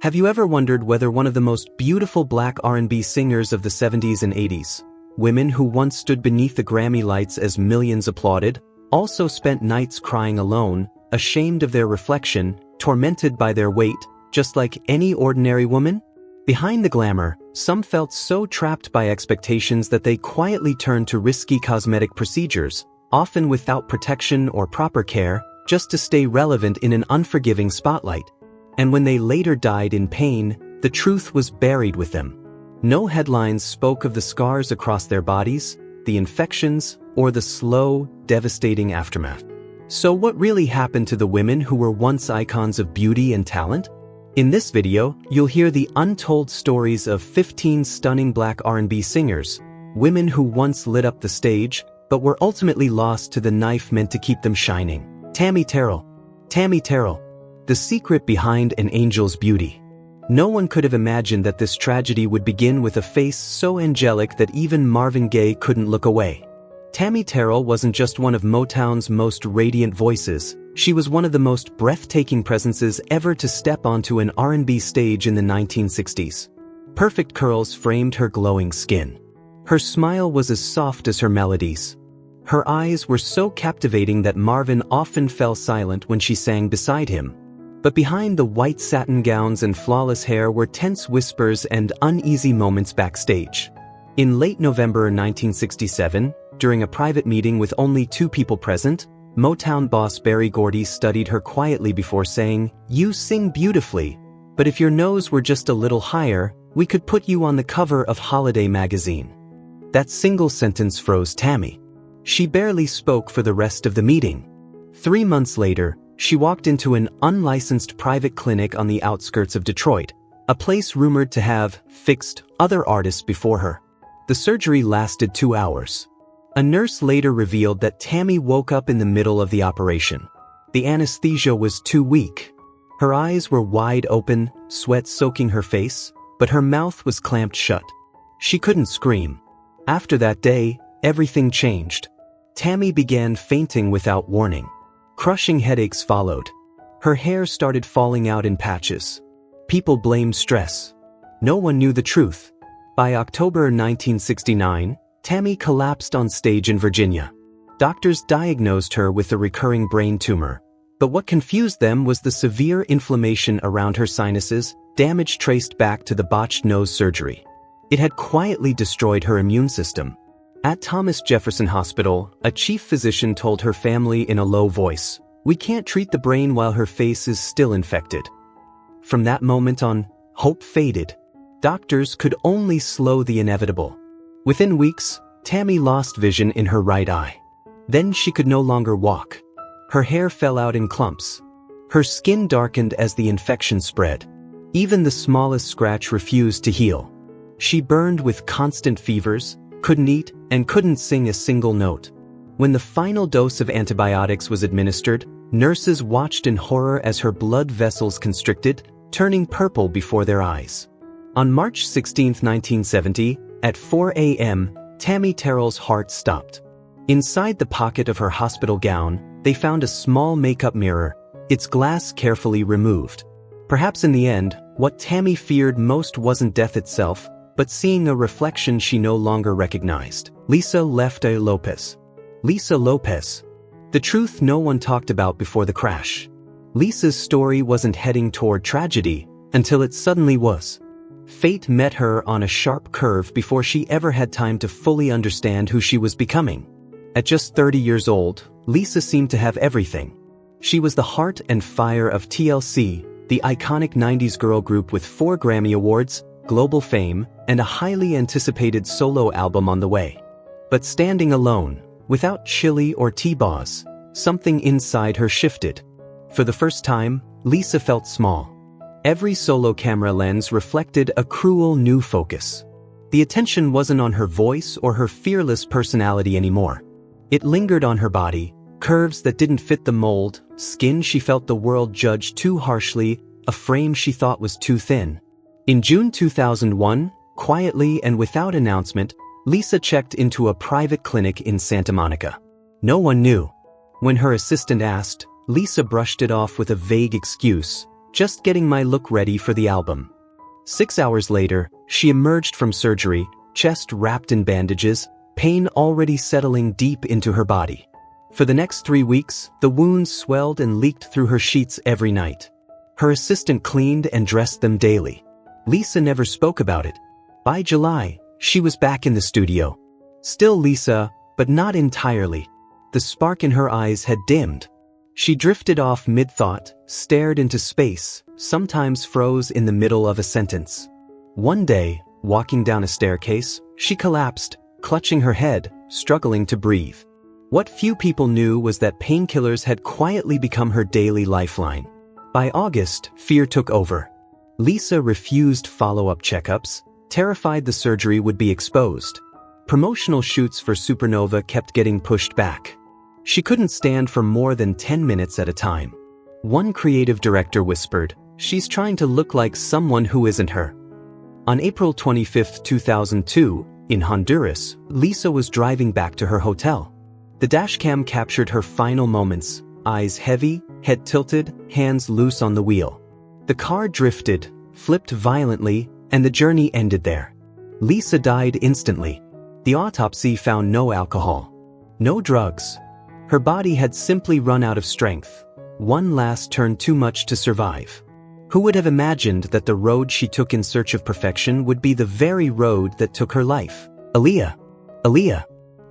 Have you ever wondered whether one of the most beautiful Black R&B singers of the 70s and 80s, women who once stood beneath the Grammy lights as millions applauded, also spent nights crying alone, ashamed of their reflection, tormented by their weight, just like any ordinary woman? Behind the glamour, some felt so trapped by expectations that they quietly turned to risky cosmetic procedures, often without protection or proper care, just to stay relevant in an unforgiving spotlight. And when they later died in pain, the truth was buried with them. No headlines spoke of the scars across their bodies, the infections, or the slow, devastating aftermath. So what really happened to the women who were once icons of beauty and talent? In this video, you'll hear the untold stories of 15 stunning Black R&B singers, women who once lit up the stage, but were ultimately lost to the knife meant to keep them shining. Tammy Terrell. Tammy Terrell. The secret behind an angel's beauty. No one could have imagined that this tragedy would begin with a face so angelic that even Marvin Gaye couldn't look away. Tammy Terrell wasn't just one of Motown's most radiant voices, she was one of the most breathtaking presences ever to step onto an R&B stage in the 1960s. Perfect curls framed her glowing skin. Her smile was as soft as her melodies. Her eyes were so captivating that Marvin often fell silent when she sang beside him. But behind the white satin gowns and flawless hair were tense whispers and uneasy moments backstage. In late November 1967, during a private meeting with only 2 people present, Motown boss Berry Gordy studied her quietly before saying, "You sing beautifully, but if your nose were just a little higher, we could put you on the cover of Holiday magazine." That single sentence froze Tammy. She barely spoke for the rest of the meeting. 3 months later, she walked into an unlicensed private clinic on the outskirts of Detroit, a place rumored to have fixed other artists before her. The surgery lasted 2 hours. A nurse later revealed that Tammy woke up in the middle of the operation. The anesthesia was too weak. Her eyes were wide open, sweat soaking her face, but her mouth was clamped shut. She couldn't scream. After that day, everything changed. Tammy began fainting without warning. Crushing headaches followed. Her hair started falling out in patches. People blamed stress. No one knew the truth. By October 1969, Tammy collapsed on stage in Virginia. Doctors diagnosed her with a recurring brain tumor. But what confused them was the severe inflammation around her sinuses, damage traced back to the botched nose surgery. It had quietly destroyed her immune system. At Thomas Jefferson Hospital, a chief physician told her family in a low voice, "We can't treat the brain while her face is still infected." From that moment on, hope faded. Doctors could only slow the inevitable. Within weeks, Tammy lost vision in her right eye. Then she could no longer walk. Her hair fell out in clumps. Her skin darkened as the infection spread. Even the smallest scratch refused to heal. She burned with constant fevers, couldn't eat, and couldn't sing a single note. When the final dose of antibiotics was administered, nurses watched in horror as her blood vessels constricted, turning purple before their eyes. On March 16, 1970, at 4 a.m., Tammy Terrell's heart stopped. Inside the pocket of her hospital gown, they found a small makeup mirror, its glass carefully removed. Perhaps in the end, what Tammy feared most wasn't death itself, but seeing a reflection she no longer recognized. Lisa Lopez. Lisa Lopez. The truth no one talked about before the crash. Lisa's story wasn't heading toward tragedy until it suddenly was. Fate met her on a sharp curve before she ever had time to fully understand who she was becoming. At just 30 years old, Lisa seemed to have everything. She was the heart and fire of TLC, the iconic 90s girl group with 4 Grammy Awards, global fame, and a highly anticipated solo album on the way. But standing alone, without Chili or T-Boz, something inside her shifted. For the first time, Lisa felt small. Every solo camera lens reflected a cruel new focus. The attention wasn't on her voice or her fearless personality anymore. It lingered on her body, curves that didn't fit the mold, skin she felt the world judged too harshly, a frame she thought was too thin. In June 2001, quietly and without announcement, Lisa checked into a private clinic in Santa Monica. No one knew. When her assistant asked, Lisa brushed it off with a vague excuse. Just getting my look ready for the album." 6 hours later, she emerged from surgery, chest wrapped in bandages, pain already settling deep into her body. For the next 3 weeks, the wounds swelled and leaked through her sheets every night. Her assistant cleaned and dressed them daily. Lisa never spoke about it. By July, she was back in the studio. Still Lisa, but not entirely. The spark in her eyes had dimmed. She drifted off mid-thought, stared into space, sometimes froze in the middle of a sentence. One day, walking down a staircase, she collapsed, clutching her head, struggling to breathe. What few people knew was that painkillers had quietly become her daily lifeline. By August, fear took over. Lisa refused follow-up checkups, terrified the surgery would be exposed. Promotional shoots for Supernova kept getting pushed back. She couldn't stand for more than 10 minutes at a time. One creative director whispered, "She's trying to look like someone who isn't her." On April 25, 2002, in Honduras, Lisa was driving back to her hotel. The dashcam captured her final moments, eyes heavy, head tilted, hands loose on the wheel. The car drifted, flipped violently, and the journey ended there. Lisa died instantly. The autopsy found no alcohol, no drugs. Her body had simply run out of strength. One last turn too much to survive. Who would have imagined that the road she took in search of perfection would be the very road that took her life? Aaliyah.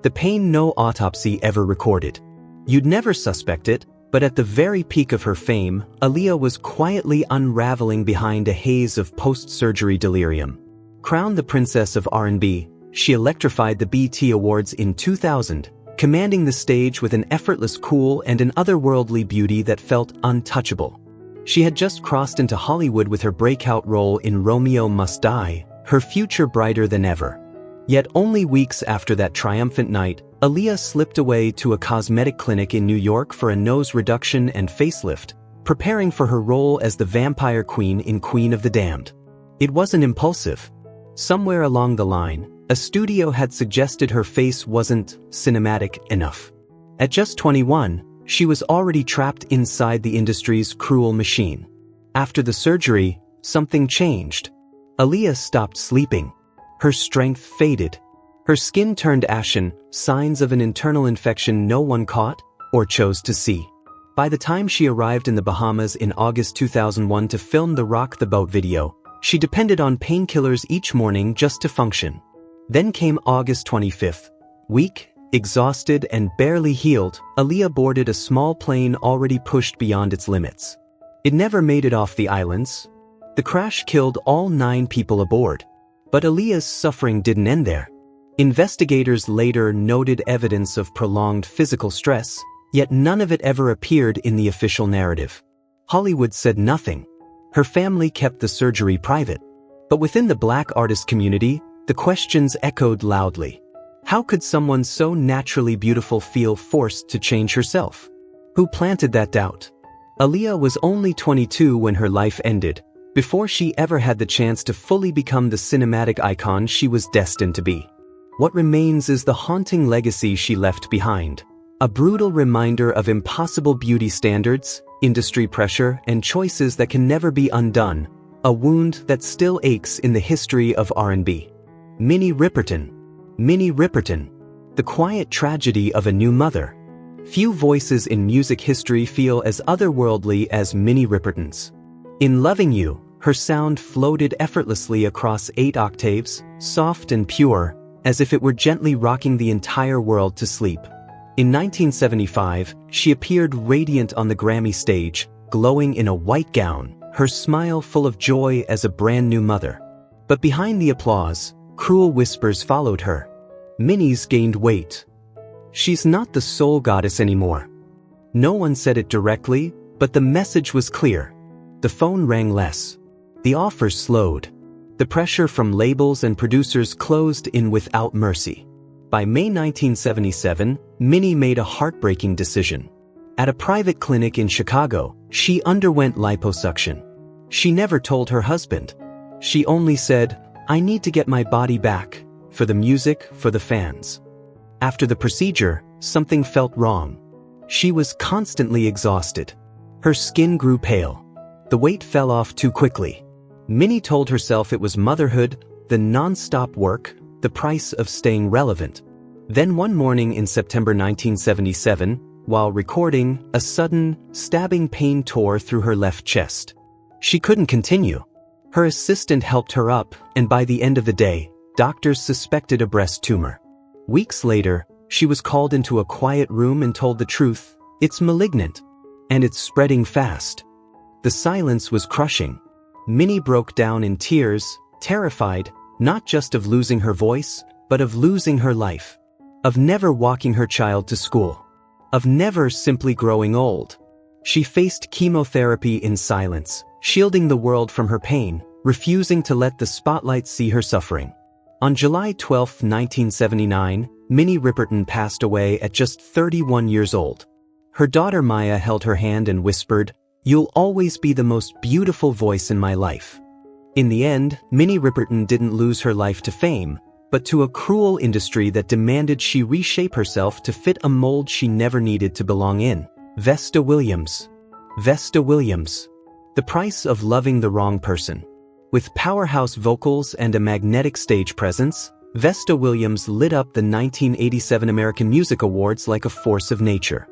The pain no autopsy ever recorded. You'd never suspect it, but at the very peak of her fame, Aaliyah was quietly unraveling behind a haze of post-surgery delirium. Crowned the Princess of R&B, she electrified the BET Awards in 2000, commanding the stage with an effortless cool and an otherworldly beauty that felt untouchable. She had just crossed into Hollywood with her breakout role in Romeo Must Die, her future brighter than ever. Yet only weeks after that triumphant night, Aaliyah slipped away to a cosmetic clinic in New York for a nose reduction and facelift, preparing for her role as the vampire queen in Queen of the Damned. It wasn't impulsive. Somewhere along the line, a studio had suggested her face wasn't cinematic enough. At just 21, she was already trapped inside the industry's cruel machine. After the surgery, something changed. Aaliyah stopped sleeping. Her strength faded. Her skin turned ashen, signs of an internal infection no one caught or chose to see. By the time she arrived in the Bahamas in August 2001 to film the Rock the Boat video, she depended on painkillers each morning just to function. Then came August 25th. Weak, exhausted, and barely healed, Aaliyah boarded a small plane already pushed beyond its limits. It never made it off the islands. The crash killed all 9 people aboard. But Aaliyah's suffering didn't end there. Investigators later noted evidence of prolonged physical stress, yet none of it ever appeared in the official narrative. Hollywood said nothing. Her family kept the surgery private. But within the Black artist community, the questions echoed loudly. How could someone so naturally beautiful feel forced to change herself? Who planted that doubt? Aaliyah was only 22 when her life ended, before she ever had the chance to fully become the cinematic icon she was destined to be. What remains is the haunting legacy she left behind. A brutal reminder of impossible beauty standards, industry pressure, and choices that can never be undone. A wound that still aches in the history of R&B. Minnie Riperton. The quiet tragedy of a new mother. Few voices in music history feel as otherworldly as Minnie Riperton's. In Loving You, her sound floated effortlessly across 8 octaves, soft and pure, as if it were gently rocking the entire world to sleep. In 1975, she appeared radiant on the Grammy stage, glowing in a white gown, her smile full of joy as a brand new mother. But behind the applause, cruel whispers followed her. Minnie's gained weight. She's not the soul goddess anymore. No one said it directly, but the message was clear. The phone rang less. The offers slowed. The pressure from labels and producers closed in without mercy. By May 1977, Minnie made a heartbreaking decision. At a private clinic in Chicago, she underwent liposuction. She never told her husband. She only said, "I need to get my body back, for the music, for the fans." After the procedure, something felt wrong. She was constantly exhausted. Her skin grew pale. The weight fell off too quickly. Minnie told herself it was motherhood, the non-stop work, the price of staying relevant. Then one morning in September 1977, while recording, a sudden, stabbing pain tore through her left chest. She couldn't continue. Her assistant helped her up, and by the end of the day, doctors suspected a breast tumor. Weeks later, she was called into a quiet room and told the truth: it's malignant. And it's spreading fast. The silence was crushing. Minnie broke down in tears, terrified, not just of losing her voice, but of losing her life. Of never walking her child to school. Of never simply growing old. She faced chemotherapy in silence, shielding the world from her pain, refusing to let the spotlight see her suffering. On July 12, 1979, Minnie Riperton passed away at just 31 years old. Her daughter Maya held her hand and whispered, "You'll always be the most beautiful voice in my life." In the end, Minnie Riperton didn't lose her life to fame, but to a cruel industry that demanded she reshape herself to fit a mold she never needed to belong in. Vesta Williams. Vesta Williams. The price of loving the wrong person. With powerhouse vocals and a magnetic stage presence, Vesta Williams lit up the 1987 American Music Awards like a force of nature.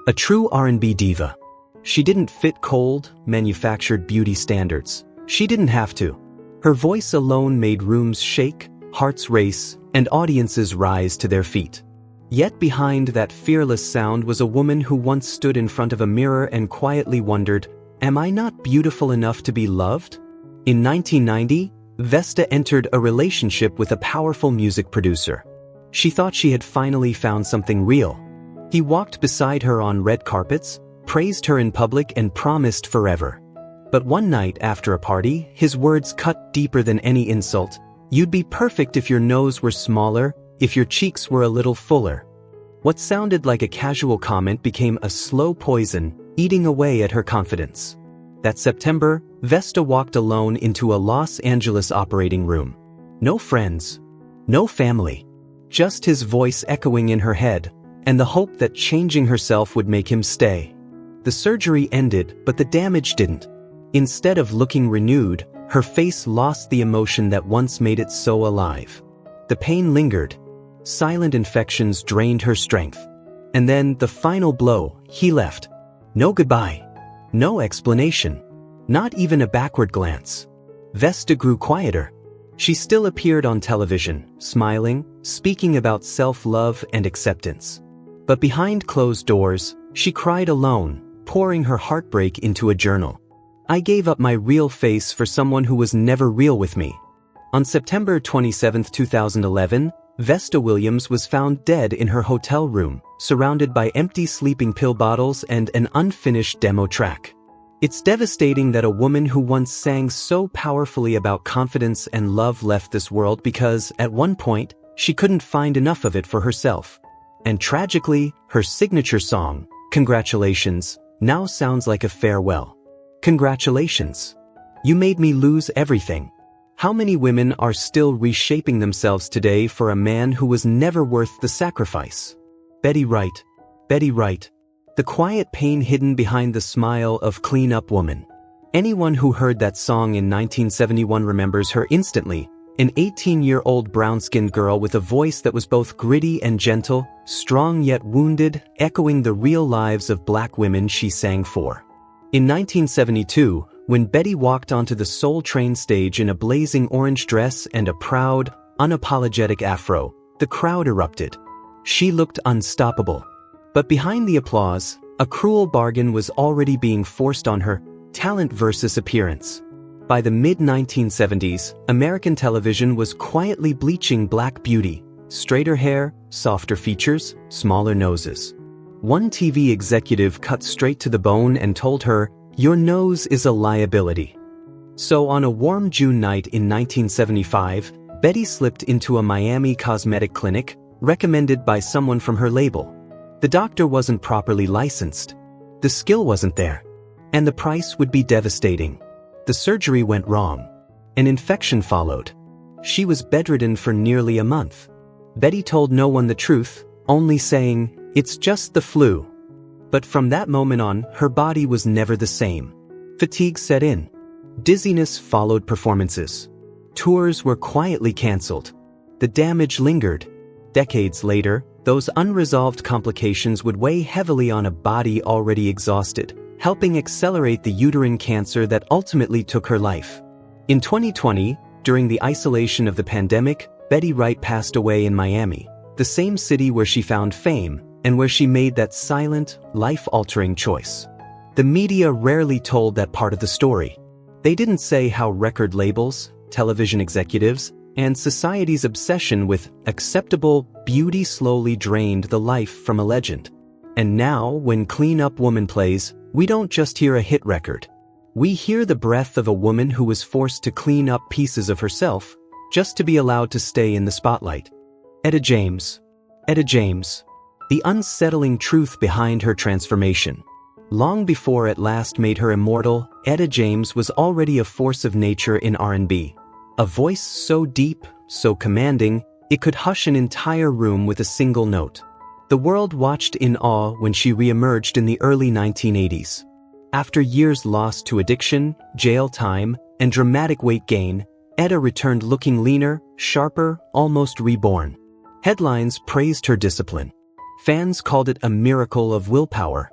A true R&B diva. She didn't fit cold, manufactured beauty standards. She didn't have to. Her voice alone made rooms shake, hearts race, and audiences rise to their feet. Yet behind that fearless sound was a woman who once stood in front of a mirror and quietly wondered, "Am I not beautiful enough to be loved?" In 1990, Vesta entered a relationship with a powerful music producer. She thought she had finally found something real. He walked beside her on red carpets, praised her in public, and promised forever. But one night after a party, his words cut deeper than any insult. "You'd be perfect if your nose were smaller, if your cheeks were a little fuller." What sounded like a casual comment became a slow poison, eating away at her confidence. That September, Vesta walked alone into a Los Angeles operating room. No friends. No family. Just his voice echoing in her head, and the hope that changing herself would make him stay. The surgery ended, but the damage didn't. Instead of looking renewed, her face lost the emotion that once made it so alive. The pain lingered. Silent infections drained her strength. And then, the final blow, he left. No goodbye. No explanation. Not even a backward glance. Vesta grew quieter. She still appeared on television, smiling, speaking about self-love and acceptance. But behind closed doors, she cried alone, pouring her heartbreak into a journal. "I gave up my real face for someone who was never real with me." On September 27, 2011, Vesta Williams was found dead in her hotel room, surrounded by empty sleeping pill bottles and an unfinished demo track. It's devastating that a woman who once sang so powerfully about confidence and love left this world because, at one point, she couldn't find enough of it for herself. And tragically, her signature song, "Congratulations," now sounds like a farewell. Congratulations. You made me lose everything. How many women are still reshaping themselves today for a man who was never worth the sacrifice? Betty Wright. Betty Wright. The quiet pain hidden behind the smile of clean-up woman. Anyone who heard that song in 1971 remembers her instantly, an 18-year-old brown-skinned girl with a voice that was both gritty and gentle, strong yet wounded, echoing the real lives of black women she sang for. In 1972, when Betty walked onto the Soul Train stage in a blazing orange dress and a proud, unapologetic afro, the crowd erupted. She looked unstoppable. But behind the applause, a cruel bargain was already being forced on her: talent versus appearance. By the mid-1970s, American television was quietly bleaching black beauty: straighter hair, softer features, smaller noses. One TV executive cut straight to the bone and told her, "Your nose is a liability." So on a warm June night in 1975, Betty slipped into a Miami cosmetic clinic, recommended by someone from her label. The doctor wasn't properly licensed. The skill wasn't there. And the price would be devastating. The surgery went wrong. An infection followed. She was bedridden for nearly a month. Betty told no one the truth, only saying, "It's just the flu." But from that moment on, her body was never the same. Fatigue set in. Dizziness followed performances. Tours were quietly cancelled. The damage lingered. Decades later, those unresolved complications would weigh heavily on a body already exhausted, helping accelerate the uterine cancer that ultimately took her life. In 2020, during the isolation of the pandemic, Betty Wright passed away in Miami, the same city where she found fame and where she made that silent, life-altering choice. The media rarely told that part of the story. They didn't say how record labels, television executives, and society's obsession with acceptable beauty slowly drained the life from a legend. And now, when Clean Up Woman plays, we don't just hear a hit record. We hear the breath of a woman who was forced to clean up pieces of herself just to be allowed to stay in the spotlight. Etta James. Etta James. The unsettling truth behind her transformation. Long before At Last made her immortal, Etta James was already a force of nature in R&B. A voice so deep, so commanding, it could hush an entire room with a single note. The world watched in awe when she re-emerged in the early 1980s. After years lost to addiction, jail time, and dramatic weight gain, Etta returned looking leaner, sharper, almost reborn. Headlines praised her discipline. Fans called it a miracle of willpower.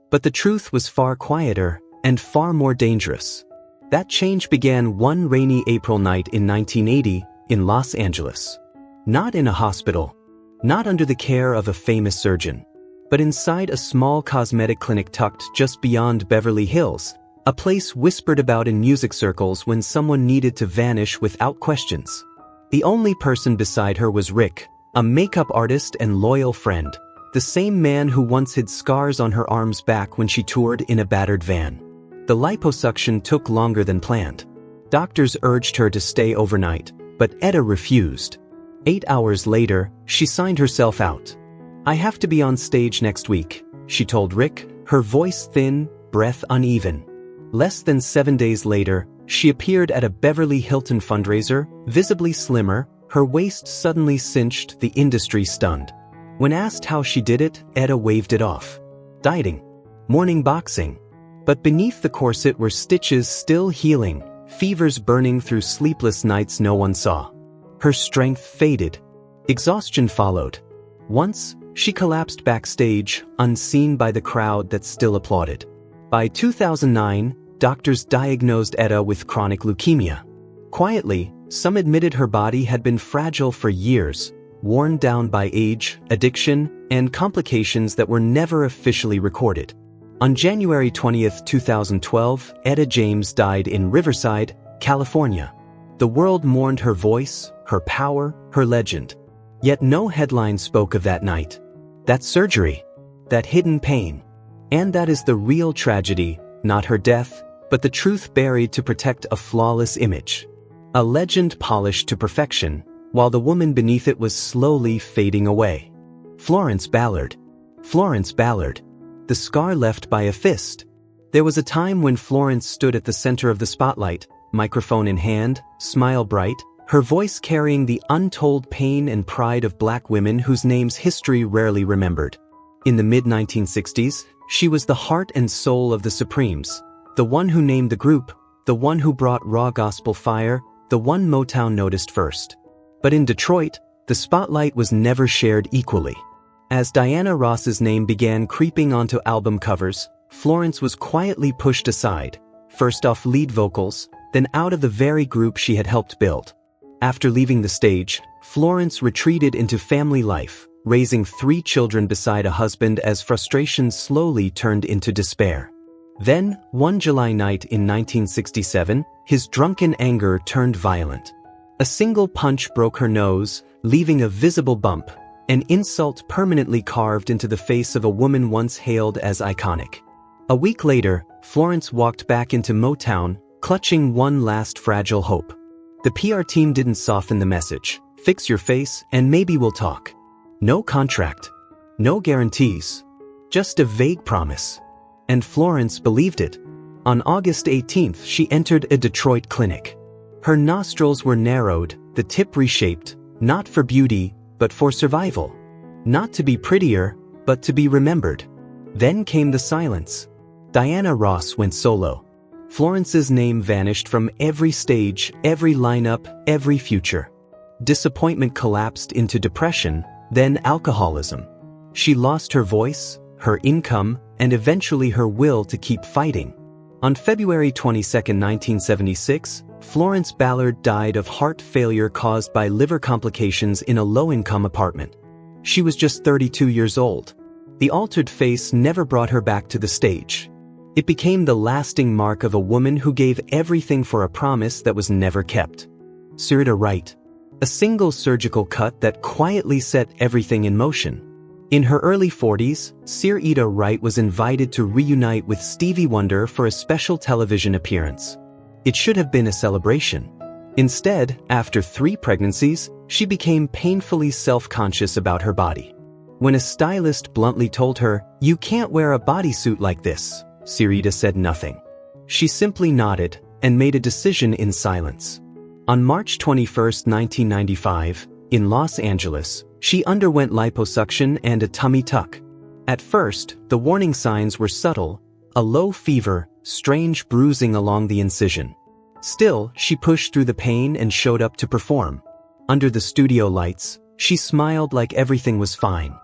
But the truth was far quieter and far more dangerous. That change began one rainy April night in 1980 in Los Angeles. Not in a hospital, not under the care of a famous surgeon, but inside a small cosmetic clinic tucked just beyond Beverly Hills, a place whispered about in music circles when someone needed to vanish without questions. The only person beside her was Rick, a makeup artist and loyal friend, the same man who once hid scars on her arms back when she toured in a battered van. The liposuction took longer than planned. Doctors urged her to stay overnight, but Etta refused. 8 hours later, she signed herself out. "I have to be on stage next week," she told Rick, her voice thin, breath uneven. Less than 7 days later, she appeared at a Beverly Hilton fundraiser, visibly slimmer, her waist suddenly cinched, the industry stunned. When asked how she did it, Etta waved it off. Dieting. Morning boxing. But beneath the corset were stitches still healing, fevers burning through sleepless nights no one saw. Her strength faded. Exhaustion followed. Once, she collapsed backstage, unseen by the crowd that still applauded. By 2009, doctors diagnosed Etta with chronic leukemia. Quietly, some admitted her body had been fragile for years, worn down by age, addiction, and complications that were never officially recorded. On January 20, 2012, Etta James died in Riverside, California. The world mourned her voice, her power, her legend. Yet no headline spoke of that night. That surgery. That hidden pain. And that is the real tragedy, not her death, but the truth buried to protect a flawless image. A legend polished to perfection, while the woman beneath it was slowly fading away. Florence Ballard. Florence Ballard. The scar left by a fist. There was a time when Florence stood at the center of the spotlight, microphone in hand, smile bright, her voice carrying the untold pain and pride of Black women whose names history rarely remembered. In the mid-1960s, she was the heart and soul of the Supremes, the one who named the group, the one who brought raw gospel fire, the one Motown noticed first. But in Detroit, the spotlight was never shared equally. As Diana Ross's name began creeping onto album covers, Florence was quietly pushed aside, first off lead vocals, then out of the very group she had helped build. After leaving the stage, Florence retreated into family life, raising 3 children beside a husband as frustration slowly turned into despair. Then, one July night in 1967, his drunken anger turned violent. A single punch broke her nose, leaving a visible bump, an insult permanently carved into the face of a woman once hailed as iconic. A week later, Florence walked back into Motown, clutching one last fragile hope. The PR team didn't soften the message. Fix your face and maybe we'll talk. No contract. No guarantees. Just a vague promise. And Florence believed it. On August 18th, she entered a Detroit clinic. Her nostrils were narrowed, the tip reshaped, not for beauty, but for survival. Not to be prettier, but to be remembered. Then came the silence. Diana Ross went solo. Florence's name vanished from every stage, every lineup, every future. Disappointment collapsed into depression, then alcoholism. She lost her voice, her income, and eventually her will to keep fighting. On February 22, 1976, Florence Ballard died of heart failure caused by liver complications in a low-income apartment. She was just 32 years old. The altered face never brought her back to the stage. It became the lasting mark of a woman who gave everything for a promise that was never kept. Syreeta Wright. A single surgical cut that quietly set everything in motion. In her early 40s, Syreeta Wright was invited to reunite with Stevie Wonder for a special television appearance. It should have been a celebration. Instead, after 3 pregnancies, she became painfully self-conscious about her body. When a stylist bluntly told her, "You can't wear a bodysuit like this," Syreeta said nothing. She simply nodded and made a decision in silence. On March 21, 1995, in Los Angeles, she underwent liposuction and a tummy tuck. At first, the warning signs were subtle: a low fever, strange bruising along the incision. Still, she pushed through the pain and showed up to perform. Under the studio lights, she smiled like everything was fine.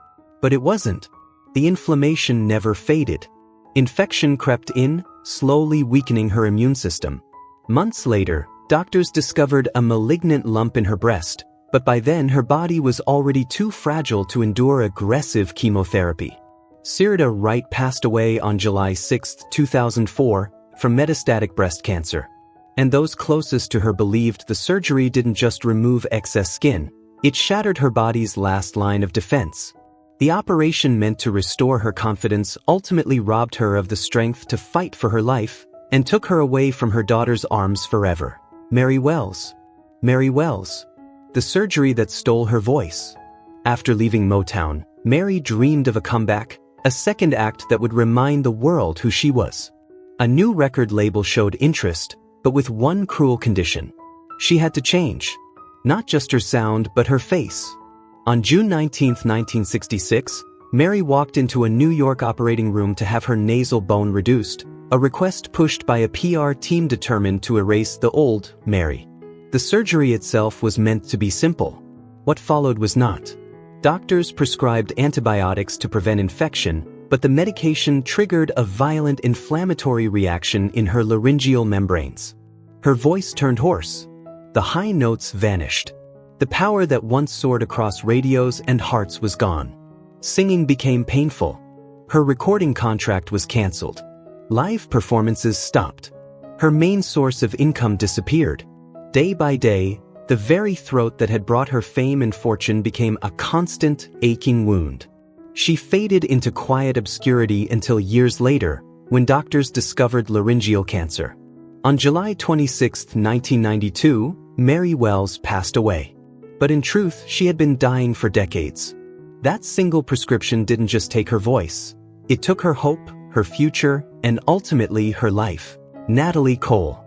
But it wasn't. The inflammation never faded. Infection crept in, slowly weakening her immune system. Months later, doctors discovered a malignant lump in her breast, but by then her body was already too fragile to endure aggressive chemotherapy. Syreeta Wright passed away on July 6, 2004, from metastatic breast cancer. And those closest to her believed the surgery didn't just remove excess skin, it shattered her body's last line of defense. The operation meant to restore her confidence ultimately robbed her of the strength to fight for her life and took her away from her daughter's arms forever. Mary Wells. Mary Wells. The surgery that stole her voice. After leaving Motown, Mary dreamed of a comeback, a second act that would remind the world who she was. A new record label showed interest, but with one cruel condition. She had to change. Not just her sound, but her face. On June 19, 1966, Mary walked into a New York operating room to have her nasal bone reduced, a request pushed by a PR team determined to erase the old Mary. The surgery itself was meant to be simple. What followed was not. Doctors prescribed antibiotics to prevent infection, but the medication triggered a violent inflammatory reaction in her laryngeal membranes. Her voice turned hoarse. The high notes vanished. The power that once soared across radios and hearts was gone. Singing became painful. Her recording contract was canceled. Live performances stopped. Her main source of income disappeared. Day by day, the very throat that had brought her fame and fortune became a constant, aching wound. She faded into quiet obscurity until years later, when doctors discovered laryngeal cancer. On July 26, 1992, Mary Wells passed away. But in truth, she had been dying for decades. That single prescription didn't just take her voice. It took her hope, her future, and ultimately her life. Natalie Cole.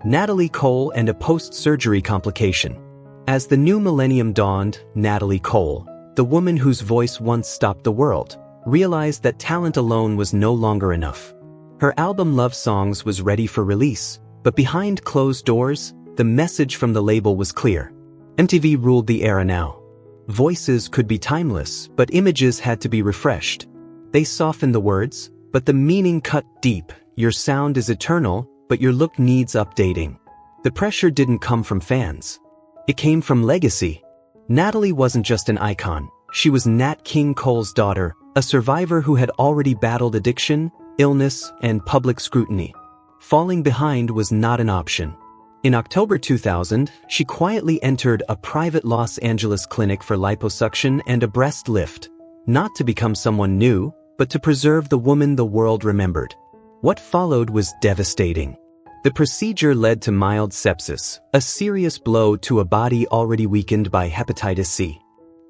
Natalie Cole and a post-surgery complication. As the new millennium dawned, Natalie Cole, the woman whose voice once stopped the world, realized that talent alone was no longer enough. Her album Love Songs was ready for release, but behind closed doors, the message from the label was clear. MTV ruled the era now. Voices could be timeless, but images had to be refreshed. They softened the words, but the meaning cut deep. Your sound is eternal, but your look needs updating. The pressure didn't come from fans. It came from legacy. Natalie wasn't just an icon. She was Nat King Cole's daughter, a survivor who had already battled addiction, illness, and public scrutiny. Falling behind was not an option. In October 2000, she quietly entered a private Los Angeles clinic for liposuction and a breast lift, not to become someone new, but to preserve the woman the world remembered. What followed was devastating. The procedure led to mild sepsis, a serious blow to a body already weakened by hepatitis C.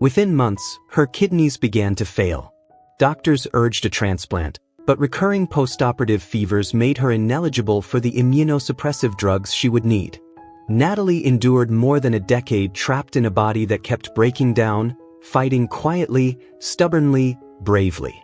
Within months, her kidneys began to fail. Doctors urged a transplant, but recurring postoperative fevers made her ineligible for the immunosuppressive drugs she would need. Natalie endured more than a decade trapped in a body that kept breaking down, fighting quietly, stubbornly, bravely.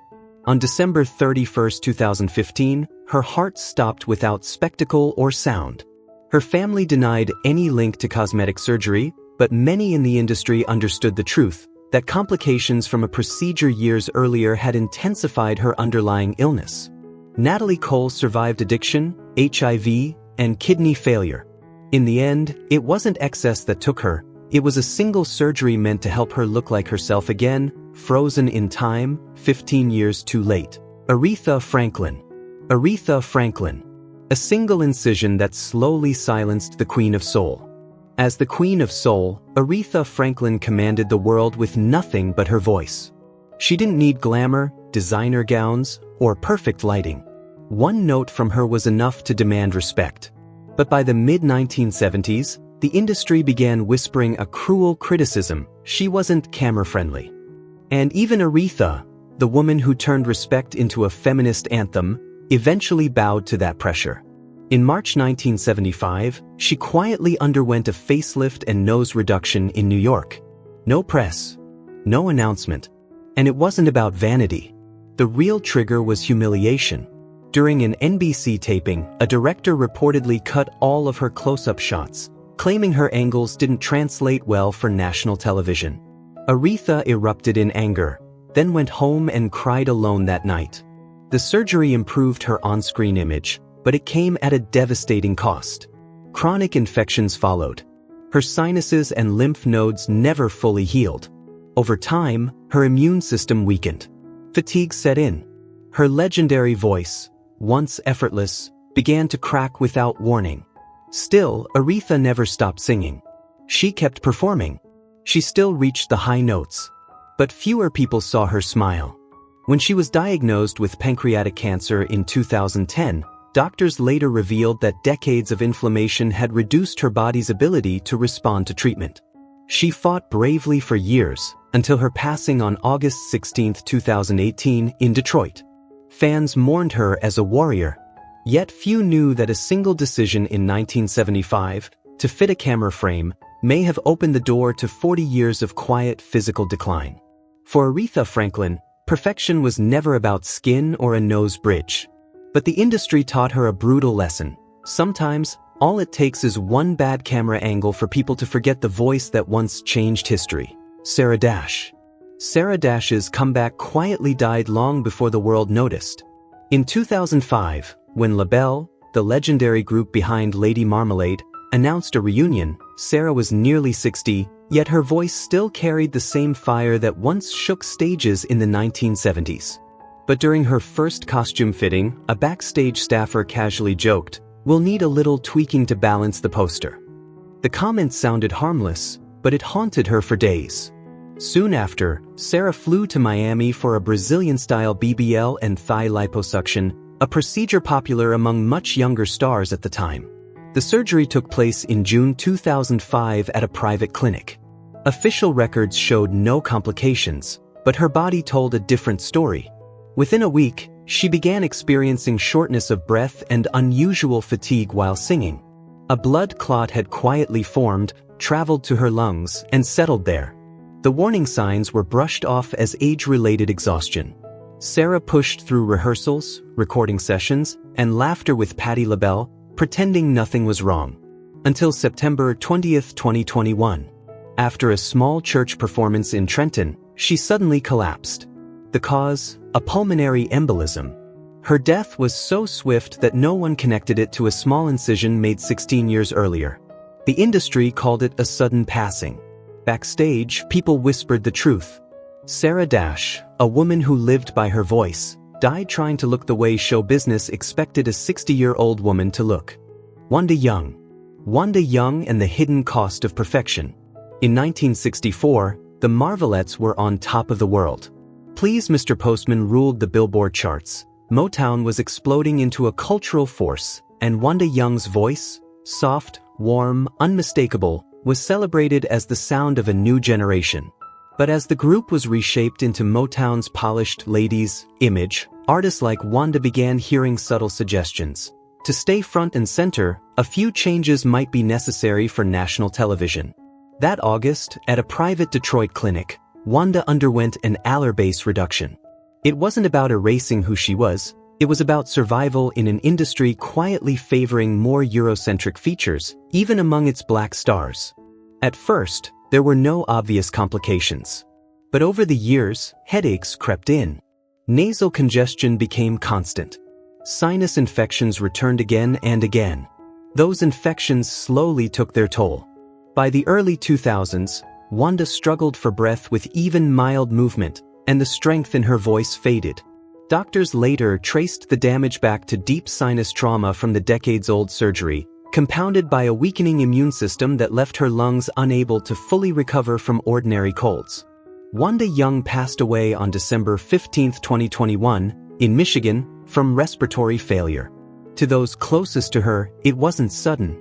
On December 31, 2015, her heart stopped without spectacle or sound. Her family denied any link to cosmetic surgery, but many in the industry understood the truth, that complications from a procedure years earlier had intensified her underlying illness. Natalie Cole survived addiction, HIV, and kidney failure. In the end, it wasn't excess that took her, it was a single surgery meant to help her look like herself again, frozen in time, 15 years too late. Aretha Franklin. Aretha Franklin. A single incision that slowly silenced the Queen of Soul. As the Queen of Soul, Aretha Franklin commanded the world with nothing but her voice. She didn't need glamour, designer gowns, or perfect lighting. One note from her was enough to demand respect. But by the mid-1970s, the industry began whispering a cruel criticism: she wasn't camera-friendly. And even Aretha, the woman who turned respect into a feminist anthem, eventually bowed to that pressure. In March 1975, she quietly underwent a facelift and nose reduction in New York. No press, no announcement. And it wasn't about vanity. The real trigger was humiliation. During an NBC taping, a director reportedly cut all of her close-up shots, claiming her angles didn't translate well for national television. Aretha erupted in anger, then went home and cried alone that night. The surgery improved her on-screen image, but it came at a devastating cost. Chronic infections followed. Her sinuses and lymph nodes never fully healed. Over time, her immune system weakened. Fatigue set in. Her legendary voice, once effortless, began to crack without warning. Still, Aretha never stopped singing. She kept performing. She still reached the high notes. But fewer people saw her smile. When she was diagnosed with pancreatic cancer in 2010, doctors later revealed that decades of inflammation had reduced her body's ability to respond to treatment. She fought bravely for years, until her passing on August 16, 2018, in Detroit. Fans mourned her as a warrior. Yet few knew that a single decision in 1975, to fit a camera frame, may have opened the door to 40 years of quiet physical decline. For Aretha Franklin, perfection was never about skin or a nose bridge. But the industry taught her a brutal lesson. Sometimes, all it takes is one bad camera angle for people to forget the voice that once changed history. Sarah Dash. Sarah Dash's comeback quietly died long before the world noticed. In 2005, when LaBelle, the legendary group behind Lady Marmalade, announced a reunion, Sarah was nearly 60, yet her voice still carried the same fire that once shook stages in the 1970s. But during her first costume fitting, a backstage staffer casually joked, "We'll need a little tweaking to balance the poster." The comment sounded harmless, but it haunted her for days. Soon after, Sarah flew to Miami for a Brazilian-style BBL and thigh liposuction, a procedure popular among much younger stars at the time. The surgery took place in June 2005 at a private clinic. Official records showed no complications, but her body told a different story. Within a week, she began experiencing shortness of breath and unusual fatigue while singing. A blood clot had quietly formed, traveled to her lungs, and settled there. The warning signs were brushed off as age-related exhaustion. Sarah pushed through rehearsals, recording sessions, and laughter with Patti LaBelle, pretending nothing was wrong. Until September 20, 2021. After a small church performance in Trenton, she suddenly collapsed. The cause? A pulmonary embolism. Her death was so swift that no one connected it to a small incision made 16 years earlier. The industry called it a sudden passing. Backstage, people whispered the truth. Sarah Dash, a woman who lived by her voice, died trying to look the way show business expected a 60-year-old woman to look. Wanda Young. Wanda Young and the hidden cost of perfection. In 1964, the Marvelettes were on top of the world. Please Mr. Postman ruled the Billboard charts. Motown was exploding into a cultural force, and Wanda Young's voice, soft, warm, unmistakable, was celebrated as the sound of a new generation. But as the group was reshaped into Motown's polished ladies' image, artists like Wanda began hearing subtle suggestions. To stay front and center, a few changes might be necessary for national television. That August, at a private Detroit clinic, Wanda underwent an Aller base reduction. It wasn't about erasing who she was, it was about survival in an industry quietly favoring more Eurocentric features, even among its black stars. At first, there were no obvious complications. But over the years, headaches crept in. Nasal congestion became constant. Sinus infections returned again and again. Those infections slowly took their toll. By the early 2000s, Wanda struggled for breath with even mild movement, and the strength in her voice faded. Doctors later traced the damage back to deep sinus trauma from the decades-old surgery, compounded by a weakening immune system that left her lungs unable to fully recover from ordinary colds. Wanda Young passed away on December 15, 2021, in Michigan, from respiratory failure. To those closest to her, it wasn't sudden.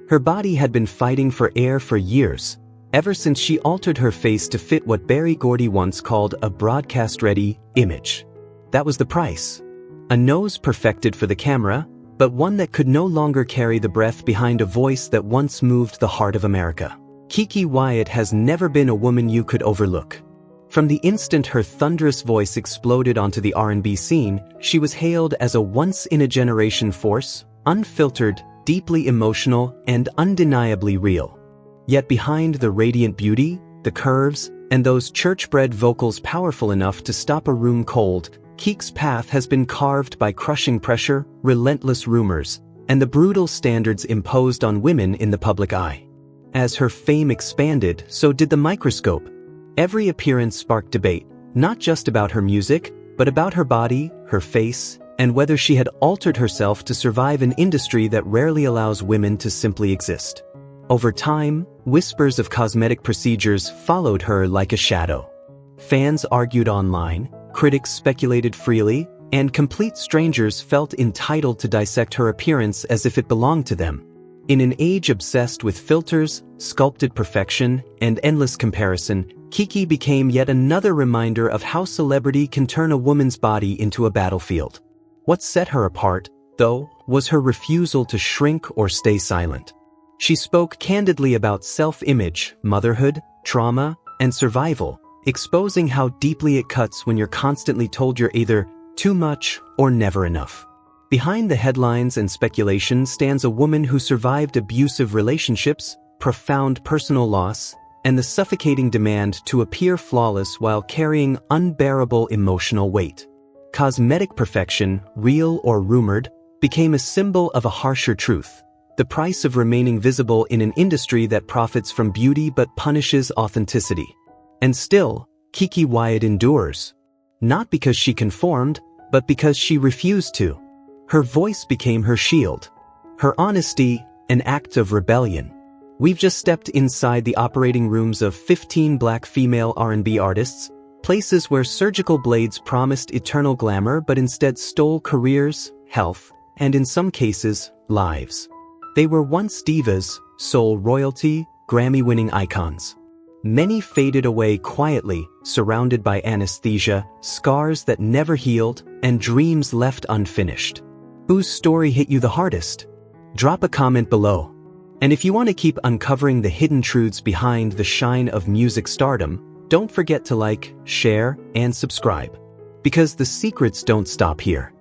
Her body had been fighting for air for years, ever since she altered her face to fit what Berry Gordy once called a broadcast-ready image. That was the price. A nose perfected for the camera, but one that could no longer carry the breath behind a voice that once moved the heart of America. Keke Wyatt has never been a woman you could overlook. From the instant her thunderous voice exploded onto the R&B scene, she was hailed as a once-in-a-generation force, unfiltered, deeply emotional, and undeniably real. Yet behind the radiant beauty, the curves, and those church-bred vocals powerful enough to stop a room cold, Keke's path has been carved by crushing pressure, relentless rumors, and the brutal standards imposed on women in the public eye. As her fame expanded, so did the microscope. Every appearance sparked debate, not just about her music, but about her body, her face, and whether she had altered herself to survive an industry that rarely allows women to simply exist. Over time, whispers of cosmetic procedures followed her like a shadow. Fans argued online, critics speculated freely, and complete strangers felt entitled to dissect her appearance as if it belonged to them. In an age obsessed with filters, sculpted perfection, and endless comparison, Keke became yet another reminder of how celebrity can turn a woman's body into a battlefield. What set her apart, though, was her refusal to shrink or stay silent. She spoke candidly about self-image, motherhood, trauma, and survival, exposing how deeply it cuts when you're constantly told you're either too much or never enough. Behind the headlines and speculation stands a woman who survived abusive relationships, profound personal loss, and the suffocating demand to appear flawless while carrying unbearable emotional weight. Cosmetic perfection, real or rumored, became a symbol of a harsher truth, the price of remaining visible in an industry that profits from beauty but punishes authenticity. And still, Keke Wyatt endures. Not because she conformed, but because she refused to. Her voice became her shield. Her honesty, an act of rebellion. We've just stepped inside the operating rooms of 15 black female R&B artists, places where surgical blades promised eternal glamour but instead stole careers, health, and in some cases, lives. They were once divas, soul royalty, Grammy-winning icons. Many faded away quietly, surrounded by anesthesia, scars that never healed, and dreams left unfinished. Whose story hit you the hardest? Drop a comment below. And if you want to keep uncovering the hidden truths behind the shine of music stardom, don't forget to like, share, and subscribe. Because the secrets don't stop here.